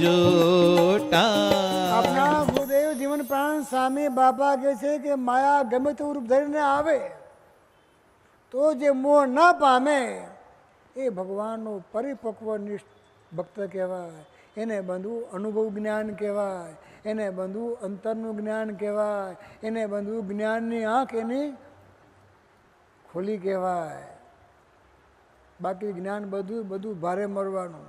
જોટા. આપણા ગુરુદેવ જીવન પ્રાણ સ્વામી બાપા કહે છે કે માયા ગમે તેવું રૂપ ધરીને આવે તો જે મોહ ન પામે એ ભગવાનનો પરિપક્વ ભક્ત કહેવાય. એને બંધુ અનુભવ જ્ઞાન કહેવાય, એને બંધુ અંતરનું જ્ઞાન કહેવાય, એને બંધુ જ્ઞાનની આંખ એની ખોલી કહેવાય. બાકી જ્ઞાન બધું બધું ભારે મળવાનું.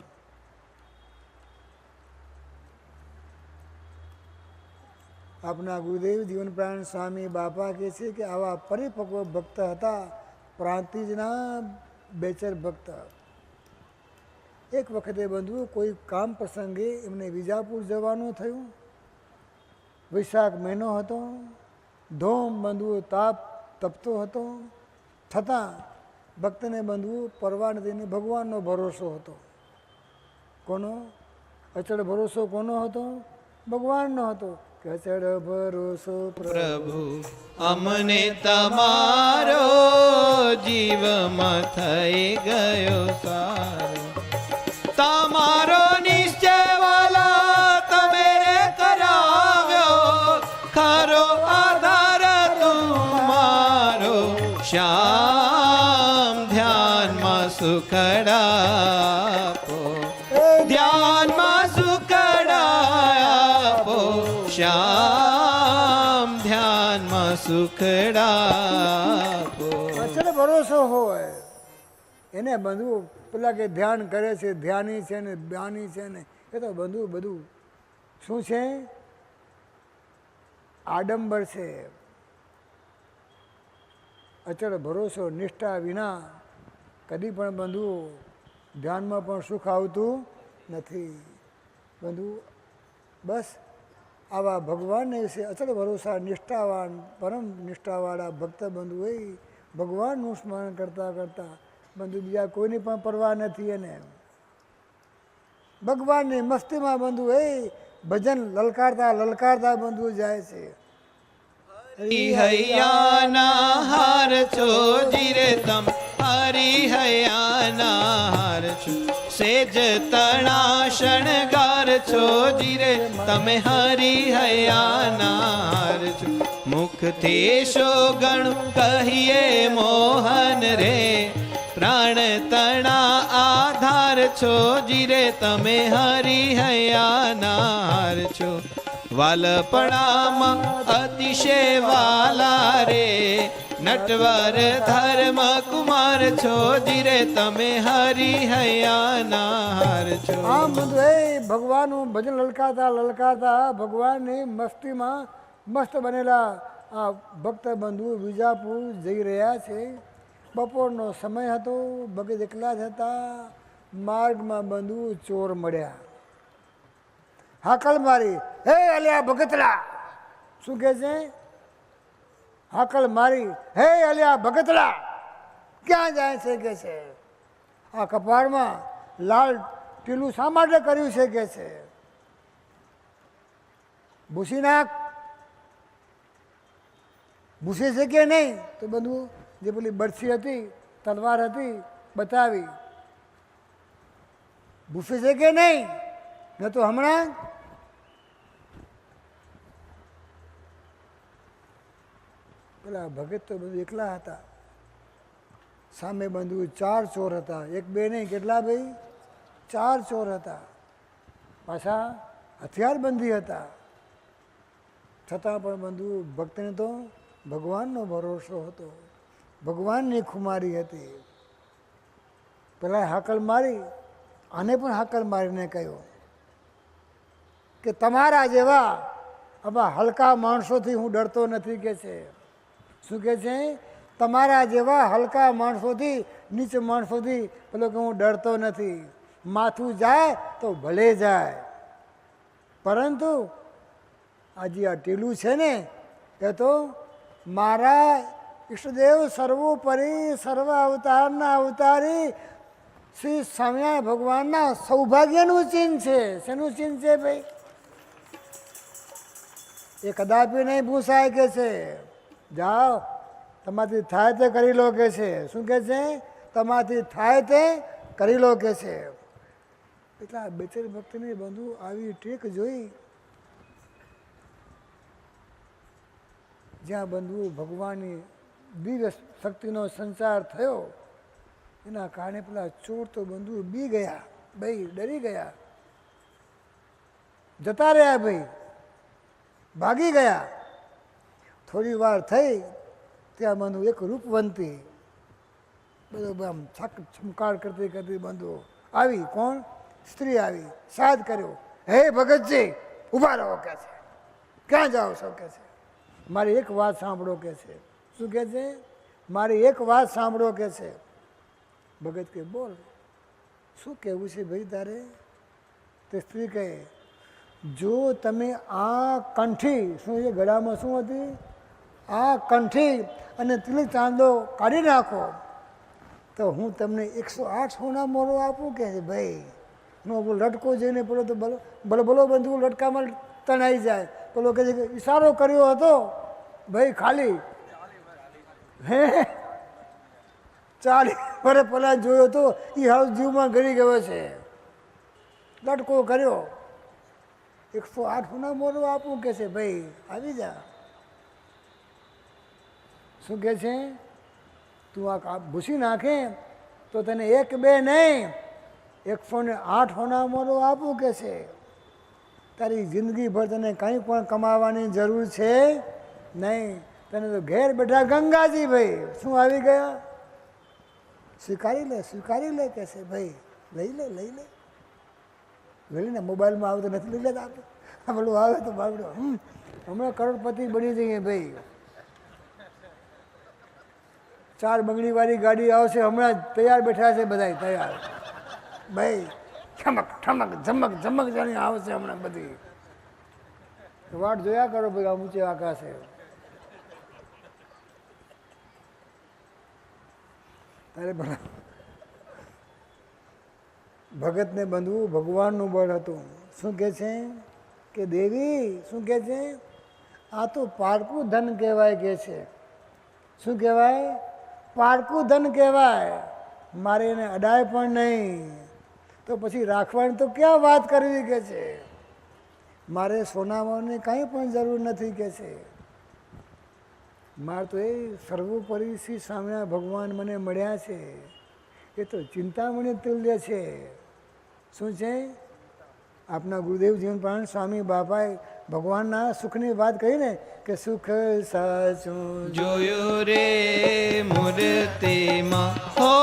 આપના ગુરુદેવ જીવન પ્રાણ સ્વામી બાપા કહે છે કે આવા પરિપક્વ ભક્ત હતા, પ્રાંતિજના બેચર ભક્ત. એક વખતે બંધુ કોઈ કામ પ્રસંગે એમને વિજાપુર જવાનું થયું. વૈશાખ મહિનો હતો, ધોમ બંધુ તાપ તપતો હતો, છતાં ભક્તને બંધુ પરવા નદીને ભગવાનનો ભરોસો હતો. કોનો અચળ ભરોસો કોનો હતો? ભગવાનનો હતો. કે અચળ ભરોસો પ્રભુ અમને તમારો જીવમાં થઈ ગયો સારો. તમારો નિશ્ચય વાલા તમે કરાવ્યો, ખરો આધાર તુમારો. શ્યામ ધ્યાનમાં સુખડાપો, ધ્યાનમાં સુખડાપો. શ્યામ ધ્યાનમાં સુખડાપો. અચળ ભરોસો હોય એને બંધુ પેલા કે ધ્યાન કરે છે, ધ્યાની છે ને જ્ઞાની છે ને, એ તો બંધુ બધું શું છે? આડંબર છે. અચળ ભરોસો નિષ્ઠા વિના કદી પણ બંધુ ધ્યાનમાં પણ સુખ આવતું નથી. બંધુ બસ આવા ભગવાનને વિશે અચળ ભરોસા નિષ્ઠાવાન પરમ નિષ્ઠાવાળા ભક્ત બંધુ હોય, ભગવાનનું સ્મરણ કરતાં કરતાં બંધુ બીજા કોઈની પણ પરવા નથી. એને ભગવાનની મસ્તીમાં બંધુ એ ભજન લલકારતા લલકારતા બંધુ જાય છે. હૈયાના હાર છો જીરે તમ, હરિહૈયાના હાર છો. સેજ તણા શણગાર છો જીરે તમે, હરિહૈયાના હાર છો. મુખથી શો ગણ કહીએ મોહન રે, પ્રાણ તણા આધાર છો જીરે તમે, હરિહૈયાના હાર છો. વાલપણામાં અતિશય વાલા રે, નટવર ધર્મ કુમાર છો જીરે તમે, હરિહૈયાના હાર છો. આમ બધું એ ભગવાનનું ભજન લલકારતા લલકારતા ભગવાનની મસ્તીમાં મસ્ત બનેલા આ ભક્ત બંધુ વિજાપુર જઈ રહ્યા છે. બપોરનો સમય હતો, ભગત એકલા જ હતા. માર્ગમાં બંધુ ચોર મળ્યા. હાકલ મારી, હે અલ્યા ભગતલા. શું કહે છે? હાકલ મારી, હે અલ્યા ભગતલા, ક્યાં જાય છે કે છે? આ કપાળમાં લાલ ટીલું શા માટે કર્યું છે કે છે? ભૂસી નાખ. ભૂસે છે કે નહીં? તો બધું જે પેલી બરછી હતી, તલવાર હતી, બતાવી. ભૂસે છે કે નહીં? ન તો હમણાં પેલા ભગત તો બધું એકલા હતા. સામે બંધુ 4 ચોર હતા. એક બે નહીં, કેટલા ભાઈ? 4 ચોર હતા. પાછા હથિયારબંધી હતા. છતાં પણ બંધુ ભક્તને તો ભગવાનનો ભરોસો હતો, ભગવાનની ખુમારી હતી. પેલા હાકલ મારી, આને પણ હાકલ મારીને કહ્યું કે તમારા જેવા આવા હલકા માણસોથી હું ડરતો નથી કે છે. શું કહે છે? તમારા જેવા હલકા માણસોથી, નીચ માણસોથી પેલો કે હું ડરતો નથી. માથું જાય તો ભલે જાય, પરંતુ આજે આ ટીલું છે ને એ તો મારા ઈષ્ટદેવ સર્વોપરી સર્વ અવતારના અવતારી શ્રી સ્વામિનારાયણ ભગવાનના સૌભાગ્યનું ચિહ્ન છે. શેનું ચિહ્ન છે ભાઈ? એ કદાપી નહીં ભૂસાય કે છે. જાઓ, તમારાથી થાય તે કરી લો કે છે. શું કે છે? તમારાથી થાય તે કરી લો કે છે. એટલા બેચર ભક્તને બંધુ આવી ટેક જોઈ, જ્યાં બંધુ ભગવાનની દિવ્ય શક્તિનો સંચાર થયો, એના કારણે પેલા ચોર તો બંધુ બી ગયા, ભાઈ ડરી ગયા, જતા રહ્યા, ભાઈ ભાગી ગયા. થોડી વાર થઈ ત્યાં બંધુ એક રૂપવંતી બધો આમ છમકાર કરતી કરતી બંધુ આવી. કોણ? સ્ત્રી આવી. સાદ કર્યો, હે ભગતજી ઊભા રહો કે છે, ક્યાં જાઓ છો કે છે, મારી એક વાત સાંભળો કે છે. શું કે છે? મારી એક વાત સાંભળો કે છે. ભગત કે બોલ, શું કહેવું છે ભાઈ તારે? તે સ્ત્રી કહે, જો તમે આ કંઠી, શું એ ગળામાં શું હતી, આ કંઠી અને તિલક ચાંદલો કાઢી નાખો તો હું તમને 108 સોના મોરો આપું કે છે. ભાઈ નો લટકો જઈને પેલો તો બોલો બોલો બંધુ લટકામાં તણાઈ જાય. પેલો કહે છે કે ઈશારો કર્યો હતો ભાઈ ખાલી, હે 40 વર્ષ પહેલાં જોયો તો એ હાલ જીવમાં ગળી ગયો છે, લટકો કર્યો, 108 સોના મોરો આપું કે છે. ભાઈ આવી જા. શું કહે છે? તું આ ભૂસી નાખે તો તને 1 2 નહીં 108 સોના મોરો આપું કે છે. તારી જિંદગીભર તને કંઈ પણ કમાવાની જરૂર છે નહીં, તને તો ઘેર બેઠા ગંગાજી ભાઈ શું આવી ગયા, સ્વીકારી લે કે છે. ભાઈ લઈ લે લઈ લે. મોબાઈલમાં આવે તો નથી લઈ લેતા આપણે, આ પેલું આવે તો બાબડો હમણાં કરોડપતિ બની જઈએ ભાઈ. 4 બંગડીવાળી ગાડી આવશે હમણાં, તૈયાર બેઠા છે બધા તૈયાર ભાઈ, ઠમક ઠમક ઝમક ઝમક જાણી આવશે હમણાં બધી. વાટ જોયા કરો ભાઈ, આ ઊંચે આકાશે. તારે ભગતને બંધવું ભગવાનનું બળ હતું. શું કહે છે કે દેવી, શું કહે છે, આ તો પારકું ધન કહેવાય કે છે. શું કહેવાય? પારકું ધન કહેવાય. મારે એને અડાય પણ નહીં, તો પછી રાખવાની તો ક્યાં વાત કરવી કે છે. મારે સોનામાંની કાંઈ પણ જરૂર નથી કે છે. મારે તો એ સર્વોપરી શ્રી સ્વામિનારાયણ ભગવાન મને મળ્યા છે, એ તો ચિંતામણી તુલ્ય છે. શું છે? આપના ગુરુદેવ જીવન પ્રાણ સ્વામી બાપાએ ભગવાનના સુખની વાત કહી ને કે સુખ સાચું જોયું રે મૂર્તિમાં, હો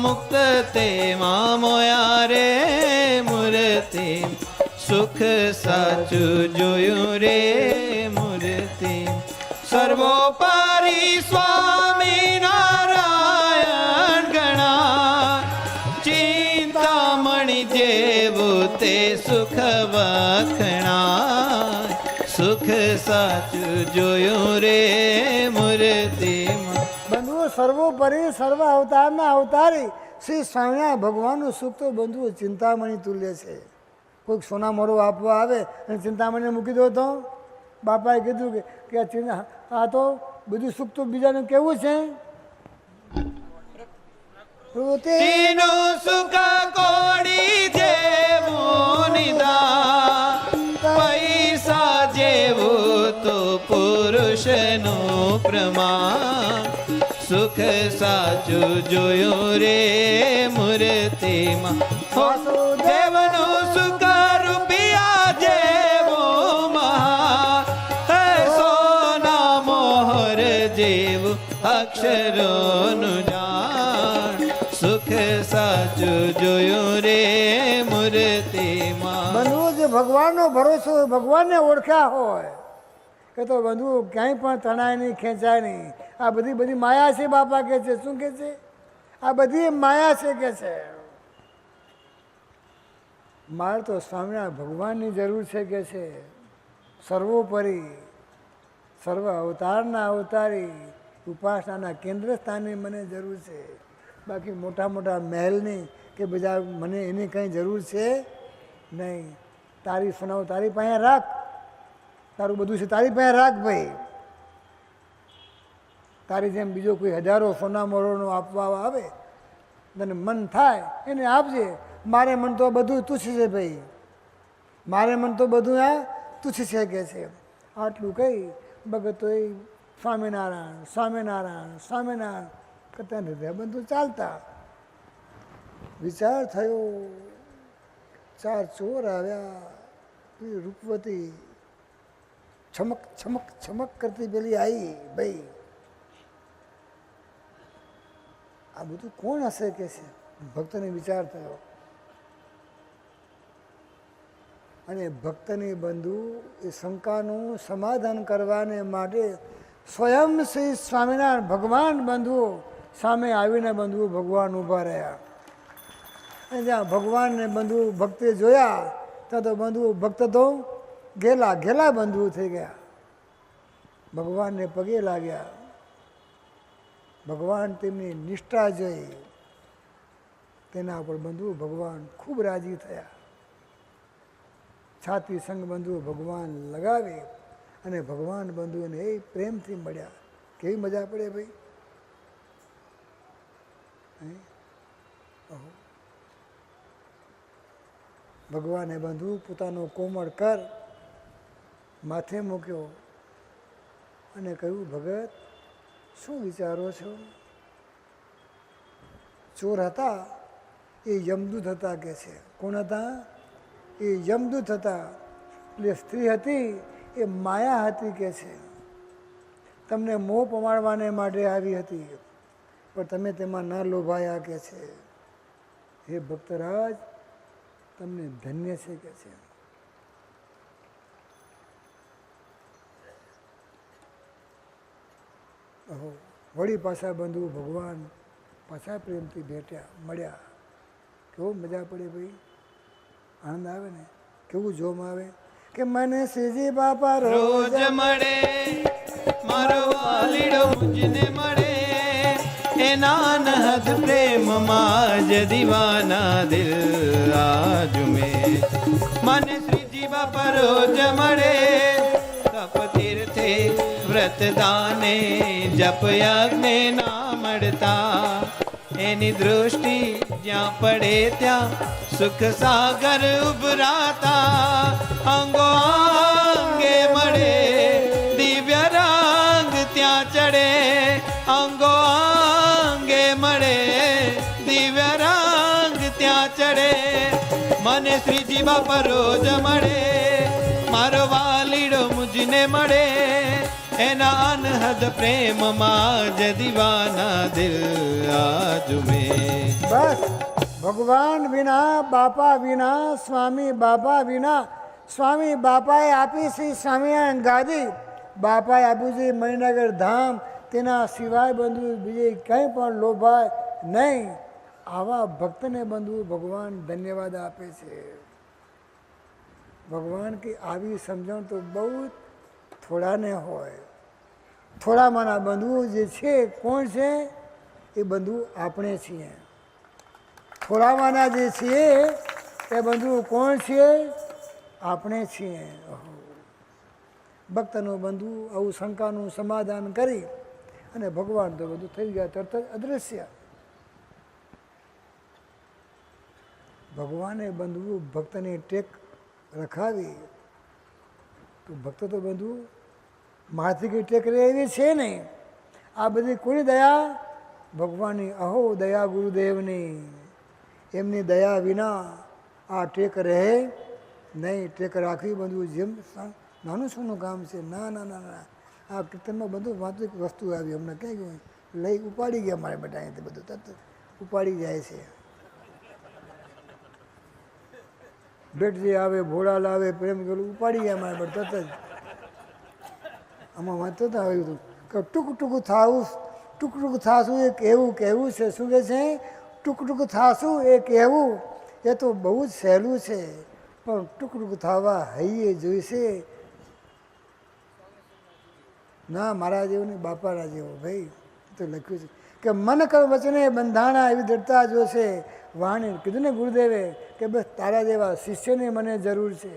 મુક્ત તેમાં મોયા રે મૂર્તિ, સુખ સાચું જોયું રે મૂર્તિ. સર્વોપરી સ્વામી નારાયણ ગણા, ચિંતામણી જેવું તે સુખ વખણાય, સુખ સાચું જોયું રે મૂર્તિમાં. બંધુઓ સર્વોપરી સર્વ અવતારના અવતારી શ્રી સ્વામિનારાયણ ભગવાનનું સુખ તો બંધુઓ ચિંતામણી તુલ્ય છે. કોઈક સોના મોરો આપવા આવે અને ચિંતામણીને મૂકી દો તો બાપાએ કીધું કે આ તો બધું સુખ તો બીજાને કેવું છે, તેનું સુખ કોડી જેવું નિદાન, પૈસા જેવું તો પુરુષનું પ્રમાણ, સુખ સાચું જોયું રે મૂર્તિમાં. દેવનું સુખ રૂપિયા જેવું મહાન, સોના મોહર જેવું અક્ષરોનું જાણ, સુખ સાચું જોયું રે મૂર્તિમાં. બંધુ જે ભગવાનનો ભરોસો ભગવાનને ઓળખ્યા હોય કે તો બંધુ ક્યાંય પણ તણાય નહીં, ખેંચાય નહીં. આ બધી માયા છે બાપા કે છે. શું કે છે? આ બધી માયા છે કે છે. મારે તો સ્વામિનારાયણ ભગવાનની જરૂર છે કે છે. સર્વોપરી સર્વ અવતારના અવતારી ઉપાસનાના કેન્દ્ર સ્થાનની મને જરૂર છે. બાકી મોટા મોટા મહેલની કે બધા મને એની કંઈ જરૂર છે નહીં. તારી સોનાઓ તારી પાસે રાખ, તારું બધું છે તારી પાસે રાખ ભાઈ. તારી જેમ બીજો કોઈ હજારો સોના મોરોનો આપવા આવે, તને મન થાય એને આપજે, મારે મન તો બધું તુચ્છ છે ભાઈ, મારે મન તો બધું આ તુચ્છ છે કે છે. આટલું કહી ભગતો એ સ્વામિનારાયણ સ્વામિનારાયણ સ્વામિનારાયણ કરતા હૃદય બધું ચાલતા. વિચાર થયો, 4 ચોર આવ્યા, રૂપવતી છમક છમક છમક કરતી પેલી આવી. ભાઈ આ બધું કોણ હશે કે છે, ભક્તને વિચાર થયો. અને ભક્તની બંધુ એ શંકાનું સમાધાન કરવાને માટે સ્વયં શ્રી સ્વામિનારાયણ ભગવાન બંધુઓ સામે આવીને બંધુઓ ભગવાન ઊભા રહ્યા. અને જ્યાં ભગવાનને બંધુ ભક્તે જોયા ત્યાં તો બંધુ ભક્ત તો ઘેલા ઘેલા બંધુ થઈ ગયા. ભગવાનને પગે લાગ્યા. ભગવાન તેમની નિષ્ઠા જોઈ, તેના પર બંધુ ભગવાન ખૂબ રાજી થયા. છાતી સંગ બંધુઓ ભગવાન લગાવે અને ભગવાન બંધુઓને એ પ્રેમથી મળ્યા. કેવી મજા પડે ભાઈ. ભગવાને બંધુ પોતાનો કોમળ કર માથે મૂક્યો અને કહ્યું, ભગત શું વિચારો છો? ચોર હતા એ યમદૂત હતા કે છે. કોણ હતા? એ યમદૂત હતા. એટલે સ્ત્રી હતી એ માયા હતી કે છે. તમને મોહ પમાડવાને માટે આવી હતી, પણ તમે તેમાં ન લોભાયા કે છે. હે ભક્તરાજ, તમને ધન્ય છે કે છે. વળી પાછા બંધુ ભગવાન પાછા પ્રેમથી ભેટ્યા મળ્યા. કેવો મજા પડે ભાઈ, આનંદ આવે ને. કેવું જોમ આવે કે મને શ્રીજી બાપા રોજ મળે, મારો વાલીડો મુજને મળે, એના નહદ પ્રેમમાં જ દીવાના દિલ આજમે. મને શ્રીજી બાપા રોજ મળે, તપ તીર્થે વ્રત દાને જપ યજ્ઞે ના મળતા, એની દૃષ્ટિ જ્યાં પડે ત્યાં સુખ સાગર ઉભરાતા. અંગો અંગે મળે દિવ્ય રંગ ત્યાં ચડે, અંગો અંગે મળે દિવ્ય રંગ ત્યાં ચડે. મને શ્રીજી બાપા રોજ મળે, મારો વાલીડો મુજને મળે, એના અનહદ પ્રેમમાં જ દીવાના દિલ આજમે. બસ ભગવાન વિના, બાપા વિના, સ્વામી બાપા વિના, સ્વામી બાપાએ આપી શ્રી સ્વામિનારાયણ ગાદી, બાપાએ આપ્યું છે મણિનગર ધામ, તેના સિવાય બંધુ બીજે કંઈ પણ લોભાય નહીં. આવા ભક્તને બંધુ ભગવાન ધન્યવાદ આપે છે. ભગવાન કે આવી સમજણ તો બહુ થોડાને હોય. થોડામાંના બંધુઓ જે છે કોણ છે? એ બંધુ આપણે છીએ. થોડામાંના જે છીએ એ બંધુ કોણ છીએ? આપણે છીએ. ભક્તનો બંધુ આવું શંકાનું સમાધાન કરી અને ભગવાન તો બધું થઈ ગયા તરત જ અદૃશ્ય. ભગવાને બંધુ ભક્તને ટેક રખાવી તો ભક્ત તો બંધુ માથી કઈ ટેક રહે એવી છે નહીં. આ બધી કોની દયા? ભગવાનની. અહો દયા ગુરુદેવની. એમની દયા વિના આ ટેક રહે નહીં. ટેક રાખવી બંધુ જેમ નાનું શુંનું કામ છે. ના ના ના ના, આ કીર્તનમાં બધું વાંચિક વસ્તુ આવી. હમણાં ક્યાં ગયું લઈ ઉપાડી ગયા મારે બેટા. અહીંથી બધું તરત ઉપાડી જાય છે. ભેટ જે આવે, ભોળા લાવે, પ્રેમ ગયેલું ઉપાડી ગયા મારે બેટા તરત જ. આમાં વાંચતો તો આવ્યું હતું કે ટૂંક ટૂંકું થાવું, ટૂંક ટૂંક થાશું એ કહેવું કહેવું છે. શું કહે છે? ટૂંક ટૂંક થાશું એ કહેવું એ તો બહુ જ સહેલું છે, પણ ટૂંક ટૂંક થવા હૈયે જોઈશે. ના મારા જેવું નહીં, બાપાના જેવો ભાઈ. તો લખ્યું છે કે મન કર વચને બંધાણા એવી દ્રઢતા જોશે. વાણી કીધું ને ગુરુદેવે કે બસ તારા જેવા શિષ્યની મને જરૂર છે.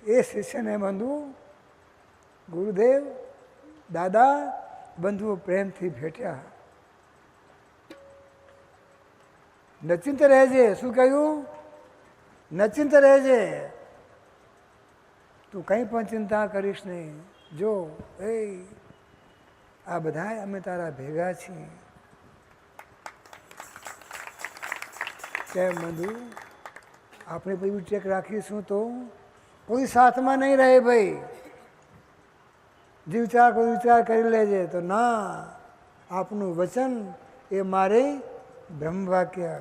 એ શિષ્યને બંધુ ગુરુદેવ દાદા બંધુઓ પ્રેમથી ભેટ્યા. નચિંત રહેજે. શું કહ્યું? નચિંત રહેજે. તું કંઈ પણ ચિંતા કરીશ નહીં. જો એ આ બધા અમે તારા ભેગા છીએ. કેમ બંધુ? આપણે પછી ચેક રાખીશું તો કોઈ સાથમાં નહીં રહે ભાઈ. જે વિચાર કોઈ વિચાર કરી લેજે તો ના, આપનું વચન એ મારે બ્રહ્મવાક્ય.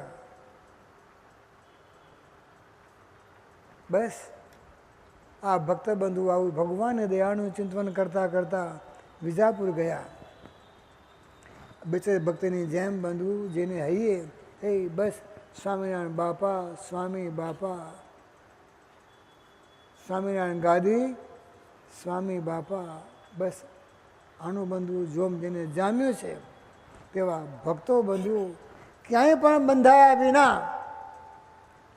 બસ આ ભક્ત બંધુ આવું ભગવાન દયાનું ચિંતન કરતાં કરતાં વિજાપુર ગયા. બિચાર ભક્તની જેમ બંધુ જેને હૈયે એ બસ સ્વામિનારાયણ બાપા, સ્વામી બાપા, સ્વામિનારાયણ ગાદી, સ્વામી બાપા. બસ આનું બંધુ જોમ જેને જામ્યું છે તેવા ભક્તો બંધુ ક્યાંય પણ બંધાયા વિના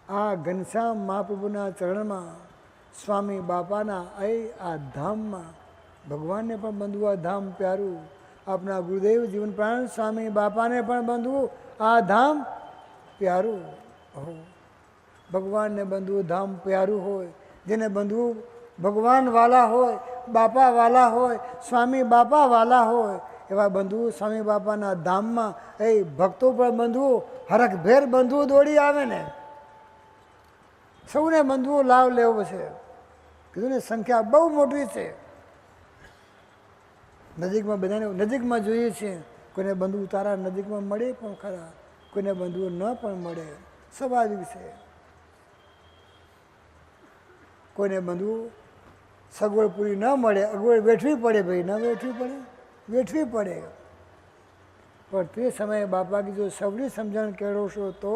આ ઘનશ્યામ મહાપ્રભુના ચરણમાં, સ્વામી બાપાના આ ધામમાં ભગવાનને પણ બંધુ આ ધામ પ્યારું. આપણા ગુરુદેવ જીવન પ્રાણ સ્વામી બાપાને પણ બંધુ આ ધામ પ્યારું. ભગવાનને બંધુ ધામ પ્યારું હોય, જેને બંધુ ભગવાન વાલા હોય, બાપા વાલા હોય, સ્વામી બાપા વાલા હોય, એવા બંધુ સ્વામી બાપાના ધામમાં એ ભક્તો પણ બંધુ હરખભેર બંધુ દોડી આવે ને. સૌને બંધુઓ લાભ લેવો છે. કીધું ને સંખ્યા બહુ મોટી છે. નજીકમાં બધાને નજીકમાં જોઈએ છીએ. કોઈને બંધુ તારા નજીકમાં મળે પણ ખરા, કોઈને બંધુઓ ન પણ મળે, સ્વાભાવિક છે. કોઈને બંધુ સગવડ પૂરી ન મળે, અગવડ વેઠવી પડે ભાઈ, ન વેઠવી પડે, વેઠવી પડે. પણ તે સમયે બાપા કીધું સવડી સમજણ કેળવશો તો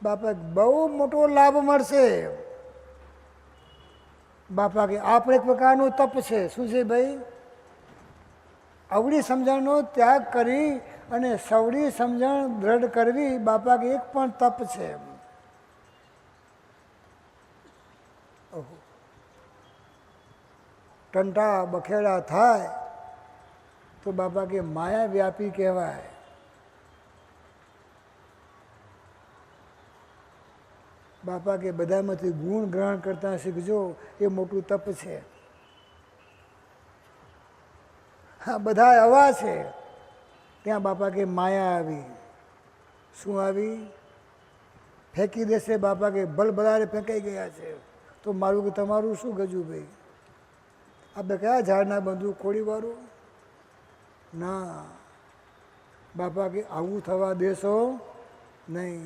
બાપા બહુ મોટો લાભ મળશે. બાપા કે આ પણ એક પ્રકારનું તપ છે. શું છે ભાઈ? અવળી સમજણનો ત્યાગ કરી અને સવડી સમજણ દ્રઢ કરવી બાપા કે એક પણ તપ છે. ટંટા બખેડા થાય તો બાપા કે માયા વ્યાપી કહેવાય. બાપા કે બધામાંથી ગુણ ગ્રહણ કરતા શીખજો, એ મોટું તપ છે. હા, બધા આવા છે. ત્યાં બાપા કે માયા આવી. શું આવી? ફેંકી દેશે બાપા કે ભલભલારે ફેંકાઈ ગયા છે તો મારું કે તમારું શું ગજું ભાઈ? આપણે કયા ઝાડના બંધુ કોળીવાળું? ના, બાપા કે આવું થવા દેશો નહીં.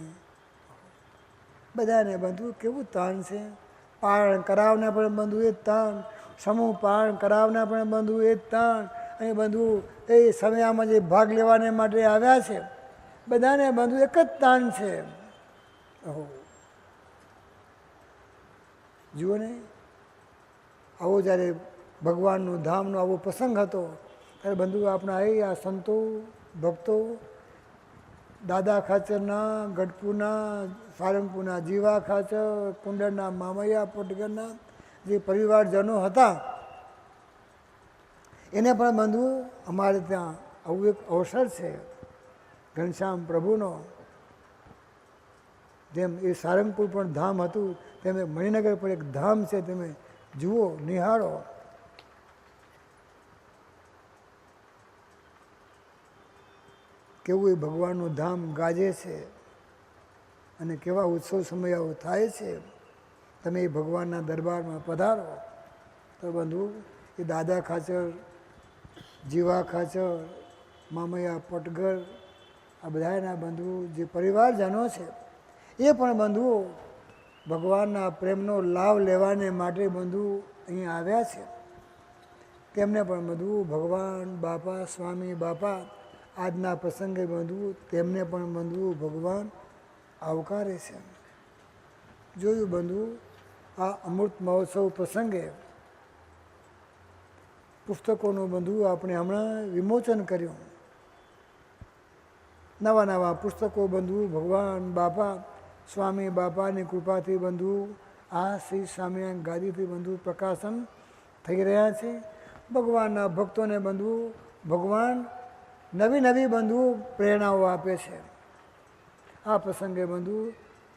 બધાને બંધુ કેવું તાણ છે. પારણ કરાવના પણ બંધુ એ જ તાણ, સમૂહ પારણ કરાવના પણ બંધુ એ જ તાણ. અને બંધુ એ સમયમાં જે ભાગ લેવાને માટે આવ્યા છે બધાને બંધુ એક જ તાણ છે. જુઓ ને, આવો જ્યારે ભગવાનનું ધામનો આવો પ્રસંગ હતો ત્યારે બંધુ આપણા આ સંતો ભક્તો દાદા ખાચરના, ગઢપુરના, સારંગપુરના જીવા ખાચર, કુંડળના મામૈયા પોટગરના જે પરિવારજનો હતા એને પણ બંધુ અમારે ત્યાં આવું એક અવસર છે ઘનશ્યામ પ્રભુનો. જેમ એ સારંગપુર પણ ધામ હતું તેમ મણિનગર પણ એક ધામ છે. તમે જુઓ, નિહાળો. કેવું એ ભગવાનનું ધામ ગાજે છે અને કેવા ઉત્સવ સમયાઓ થાય છે. તમે એ ભગવાનના દરબારમાં પધારો તો બંધુ એ દાદા ખાચર, જીવા ખાચર, મામૈયા પટગર, આ બધાના બંધુ જે પરિવારજનો છે એ પણ બંધુઓ ભગવાનના પ્રેમનો લાભ લેવાને માટે બંધુ અહીં આવ્યા છે. તેમને પણ બંધુ ભગવાન બાપા, સ્વામી બાપા આજના પ્રસંગે બંધુ તેમને પણ બંધુ ભગવાન આવકારે છે. જોયું બંધુ, આ અમૃત મહોત્સવ પ્રસંગે પુસ્તકોનું બંધુ આપણે હમણાં વિમોચન કર્યું. નવા નવા પુસ્તકો બંધુ ભગવાન બાપા, સ્વામી બાપાની કૃપાથી બંધુ આ શ્રી સ્વામિનારાયણ ગાદીથી બંધુ પ્રકાશન થઈ રહ્યા છે. ભગવાનના ભક્તોને બંધુ ભગવાન નવી નવી બંધુ પ્રેરણાઓ આપે છે. આ પ્રસંગે બંધુ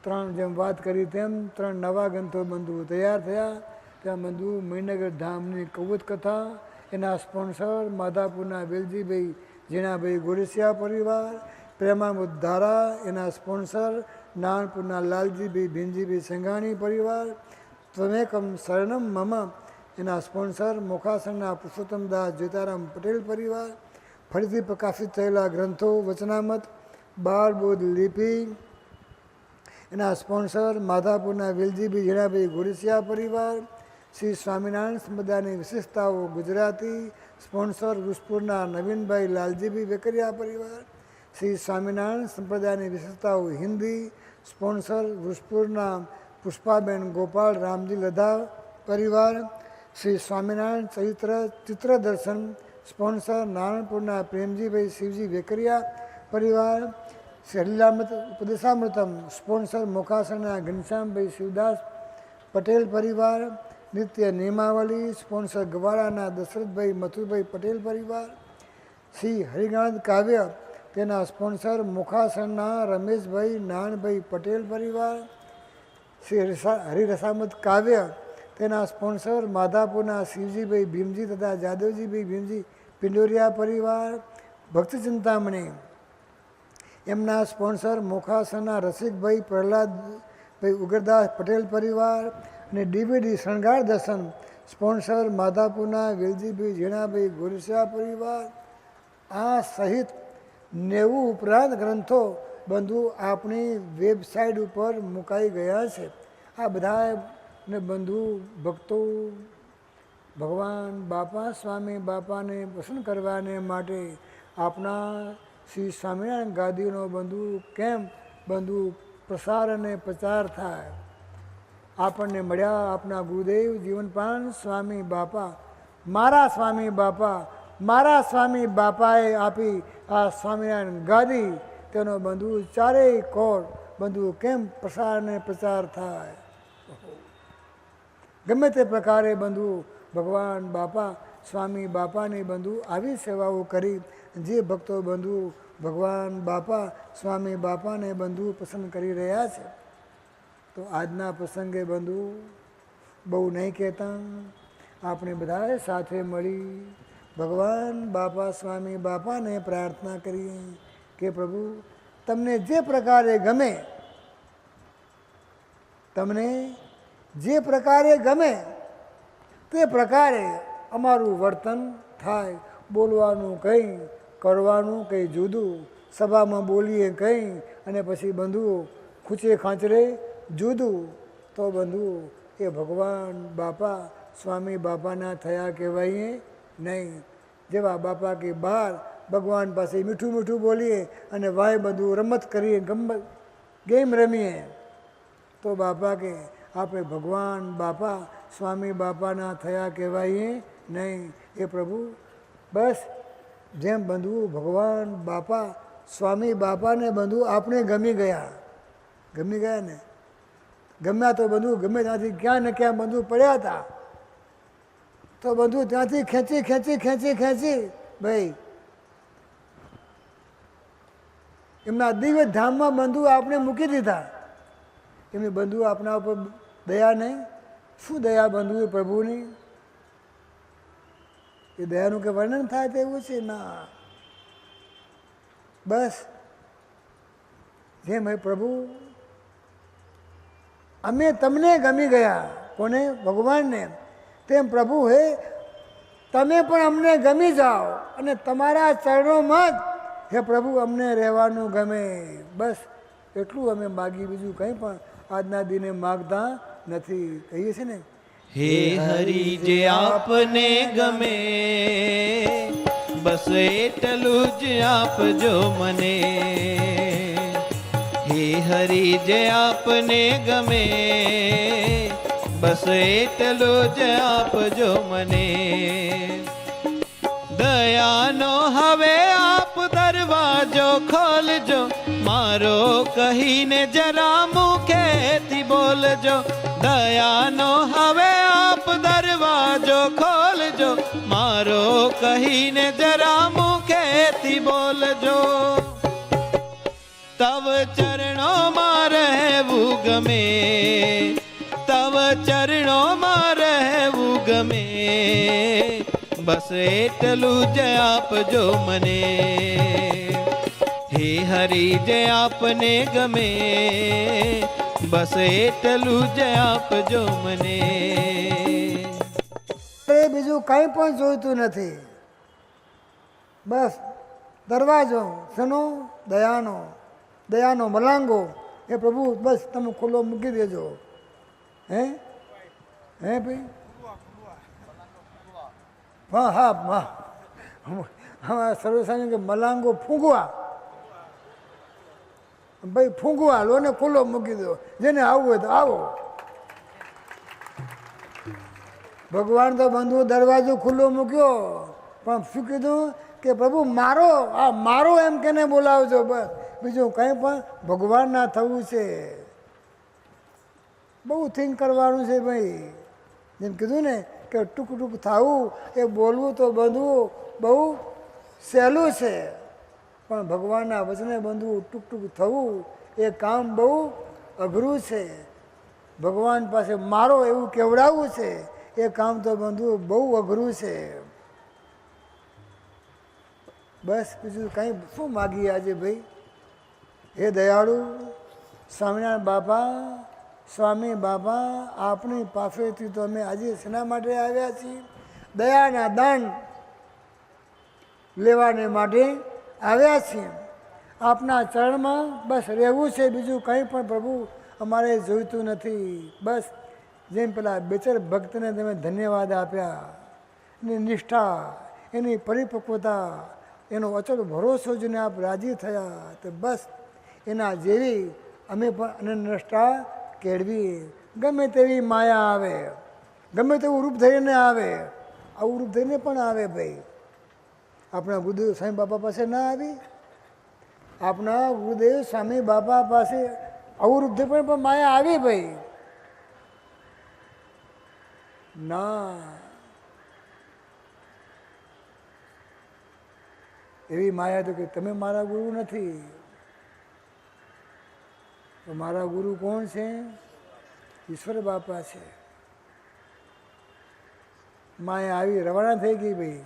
3 જેમ વાત કરી તેમ 3 નવા ગ્રંથો બંધુ તૈયાર થયા. ત્યાં બંધુ મણિનગર ધામની કૌવત કથા, એના સ્પોન્સર માધાપુરના વેલજીભાઈ જીણાભાઈ ગોરસિયા પરિવાર, પ્રેમામૃત ધારા એના સ્પોન્સર નાણપુરના લાલજીભાઈ ભીમજીભાઈ સંઘાણી પરિવાર, ત્વમેકમ શરણમ મમ એના સ્પોન્સર મોખાસનના પુરુષોત્તમદાસ જ્યોતારામ પટેલ પરિવાર, ફરીથી પ્રકાશિત થયેલા ગ્રંથો વચનામત 12 બોધ લિપિ એના સ્પોન્સર માધાપુરના વેલજીભાઈ જીણાભાઈ ગોરસિયા પરિવાર, શ્રી સ્વામિનારાયણ સંપ્રદાયની વિશેષતાઓ ગુજરાતી, સ્પોન્સર વૃષપુરના નવીનભાઈ લાલજીભાઈ વેકરિયા પરિવાર, શ્રી સ્વામિનારાયણ સંપ્રદાયની વિશેષતાઓ હિન્દી, સ્પોન્સર વૃષપુરના પુષ્પાબેન ગોપાલ રામજી લધા પરિવાર, શ્રી સ્વામિનારાયણ ચિત્ર દર્શન, સ્પોન્સર નારણપુરના પ્રેમજીભાઈ શિવજી વેકરિયા પરિવાર, શ્રી હરિલામૃત ઉપદેશામૃતમ, સ્પોન્સર મોખાસરના ઘનશ્યામભાઈ શિવદાસ પટેલ પરિવાર, નિત્ય નિયમાવલી, સ્પોન્સર ગવાડાના દશરથભાઈ મથુરભાઈ પટેલ પરિવાર, શ્રી હરિગાંધ કાવ્ય તેના સ્પોન્સર મોખાસરના રમેશભાઈ નાણભાઈ પટેલ પરિવાર, શ્રી હરિરસામત કાવ્ય તેના સ્પોન્સર માધાપુરના શિવજીભાઈ ભીમજી તથા જાદવજીભાઈ ભીમજી પિંડોરિયા પરિવાર, ભક્તિ ચિંતામણી એમના સ્પોન્સર મોખાસરના રસિકભાઈ પ્રહલાદભાઈ ઉગરદાસ પટેલ પરિવાર અને ડીવીડી શણગાર દર્શન, સ્પોન્સર માધાપુરના વેલજીભાઈ ઝીણાભાઈ ગોરસિયા પરિવાર. આ સહિત 90 ઉપરાંત ગ્રંથો બંધુ આપણી વેબસાઇટ ઉપર મુકાઈ ગયા છે. આ બધાને બંધુ ભક્તો ભગવાન બાપા સ્વામી બાપાને પસંદ કરવાને માટે આપણા શ્રી સ્વામિનારાયણ ગાદીનો બંધુ કેમ બંધુ પ્રસાર અને પ્રચાર થાય. આપણને મળ્યા આપણા ગુરુદેવ જીવનપાન સ્વામી બાપા, મારા સ્વામી બાપા, મારા સ્વામી બાપાએ આપી આ સ્વામિનારાયણ ગાદી, તેનો બંધુ ચારેય કોર બંધુ કેમ પ્રસાર અને પ્રચાર થાય. ગમે તે પ્રકારે બંધુ ભગવાન બાપા સ્વામી બાપાની બંધુ આવી સેવાઓ કરી જે ભક્તો બંધુ ભગવાન બાપા સ્વામી બાપાને બંધુ પસંદ કરી રહ્યા છે. તો આજના પ્રસંગે બંધુ બહુ નહીં કહેતા, આપણે બધાએ સાથે મળી ભગવાન બાપા સ્વામી બાપાને પ્રાર્થના કરીએ કે પ્રભુ તમને જે પ્રકારે ગમે, તમને જે પ્રકારે ગમે તે પ્રકારે અમારું વર્તન થાય. બોલવાનું કંઈ, કરવાનું કંઈ જુદું, સભામાં બોલીએ કંઈ અને પછી બંધુ ખૂંચે ખાંચરે જુદું, તો બંધુ એ ભગવાન બાપા સ્વામી બાપાના થયા કહેવાય નહીં. જેવા બાપા કે બહાર ભગવાન પાસે મીઠું મીઠું બોલીએ અને વાય બધું રમત કરીએ, ગેમ રમીએ, તો બાપા કે આપણે ભગવાન બાપા સ્વામી બાપાના થયા કહેવાય નહીં. એ પ્રભુ બસ જેમ બંધુ ભગવાન બાપા સ્વામી બાપાને બંધુ આપણે ગમી ગયા ને, ગમ્યા તો બંધુ ગમે ત્યાંથી ક્યાં ને ક્યાં બંધુ પડ્યા હતા, તો બંધુ ત્યાંથી ખેંચી ભાઈ એમના દિવ્ય ધામમાં બંધુ આપણે મૂકી દીધા. એમની બંધુ આપણા ઉપર દયા નહીં, શું દયા બંધુ પ્રભુની? એ દયાનું કે વર્ણન થાય તેવું છે ના. બસ જેમ હે પ્રભુ અમે તમને ગમી ગયા, કોને? ભગવાનને. તેમ પ્રભુ હે તમે પણ અમને ગમી જાઓ અને તમારા ચરણોમાં જ હે પ્રભુ અમને રહેવાનું ગમે. બસ એટલું અમે માગી, બીજું કંઈ પણ આજના દિને માગતા નથી. કહીએ છીએ ને, હે હરિ જે આપને ગમે, બસ એટલું જ આપજો મને. હે હરિ જે આપને ગમે, બસ એટલું જ આપજો મને. દયાનો હવે આપ દરવાજો ખોલજો, મારો કહીને જરા મુખેથી બોલજો. દયાનો હવે આપ દરવાજો ખોલજો, મારો કહીને જરા મુખેથી બોલજો. તવ ચરણોમાં રહેવું ગમે, તવ ચરણોમાં રહેવું ગમે, બસ એટલું જ આપજો મને, હે હરી જે આપને ગમે, બસ એટલું જ આપજો મને. બીજું કંઈ પણ જોઈતું નથી, બસ દરવાજો શનો દયાનો, દયાનો મલાંગો એ પ્રભુ બસ તમે ખુલ્લો મૂકી દેજો. હે હે ભાઈ હા હા હા હા સર્વસાની કે મલાંગો ફૂંકવા, ભાઈ ફૂંકવા લો ને ખુલ્લો મૂકી દો, જેને આવવું હોય તો આવો. ભગવાન તો બંધુ દરવાજો ખુલ્લો મૂક્યો, પણ શું કીધું કે પ્રભુ મારો આ મારો એમ કેને બોલાવજો, બસ બીજું કંઈ પણ ભગવાન ના થવું છે. બહુ થિંક કરવાનું છે ભાઈ. જેમ કીધું ને કે ટૂંક ટૂંક થવું એ બોલવું તો બંધવું બહુ સહેલું છે, પણ ભગવાનના વચને બંધવું ટૂંક ટૂંક થવું એ કામ બહુ અઘરું છે. ભગવાન પાસે મારો એવું કેવડાવવું છે એ કામ તો બંધવું બહુ અઘરું છે. બસ બીજું કંઈ શું માગીએ આજે ભાઈ. હે દયાળુ સ્વામિનારાયણ બાપા, સ્વામી બાપા આપણી પાસેથી તો અમે આજે શેના માટે આવ્યા છીએ? દયાના દાન લેવાને માટે આવ્યા છીએ. આપના ચરણમાં બસ રહેવું છે, બીજું કંઈ પણ પ્રભુ અમારે જોઈતું નથી. બસ જેમ પેલા બેચર ભક્તને તમે ધન્યવાદ આપ્યા, એની નિષ્ઠા, એની પરિપક્વતા, એનો અચળ ભરોસો જોઈને આપ રાજી થયા, તો બસ એના જેવી અમે પણ અનન્યષ્ટા કેળવી. ગમે તેવી માયા આવે, ગમે તેવું રૂપ ધરીને આવે, આવું રૂપ ધરીને પણ આવે ભાઈ. આપણા ગુરુદેવ સ્વામી બાપા પાસે ના આવી? આપણા ગુરુદેવ સ્વામી બાપા પાસે આવું રૂપ ધરી પણ માયા આવી ભાઈ? ના, એવી માયા તો કે તમે મારા ગુરુ નથી. તો મારા ગુરુ કોણ છે? ઈશ્વર બાપા છે. માયા આવી રવાના થઈ ગઈ ભાઈ.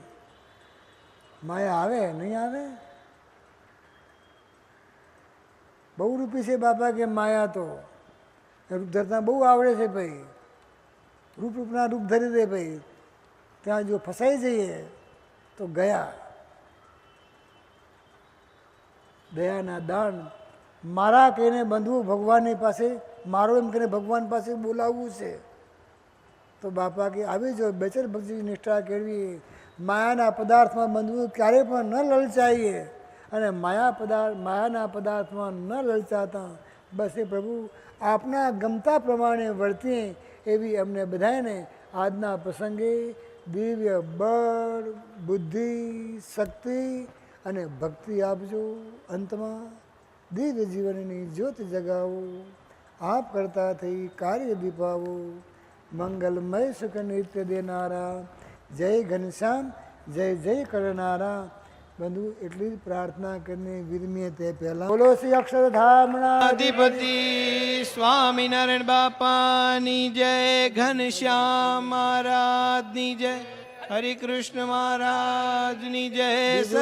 માયા આવે નહીં આવે? બહુ રૂપી છે બાપા કે માયા તો રૂપ ધરતા બહુ આવડે છે ભાઈ. રૂપના રૂપ ધરી દે ભાઈ. ત્યાં જો ફસાઈ જઈએ તો ગયા. દયાના દાન મારા કહીને બંધવું ભગવાનની પાસે, મારો એમ કહીને ભગવાન પાસે બોલાવવું છે. તો બાપા કે આવી જો બેચર ભક્તિ નિષ્ઠા કેળવી. માયાના પદાર્થમાં બંધવું ક્યારેય પણ ન લલચાઈએ, અને માયાના પદાર્થમાં ન લલચાતા બસ એ પ્રભુ આપના ગમતા પ્રમાણે વર્તીએ એવી અમને બધાને આજના પ્રસંગે દિવ્ય બળ, બુદ્ધિ, શક્તિ અને ભક્તિ આપજો. અંતમાં દિવ્ય જીવનની જ્યોત જગાવો, આપ કરતા થઈ કાર્ય દીપાવો. મંગલમય સુખ નિત્ય દેનારા, જય ઘનશ્યામ, જય જય કરનારા. બંધુ એટલી જ પ્રાર્થના કરીને વિરમીએ તે પહેલા બોલો શ્રી અક્ષરધામના અધિપતિ સ્વામિનારાયણ બાપાની જય, ઘનશ્યામ મહારાજની જય, હરિકૃષ્ણ મહારાજની જય. સજ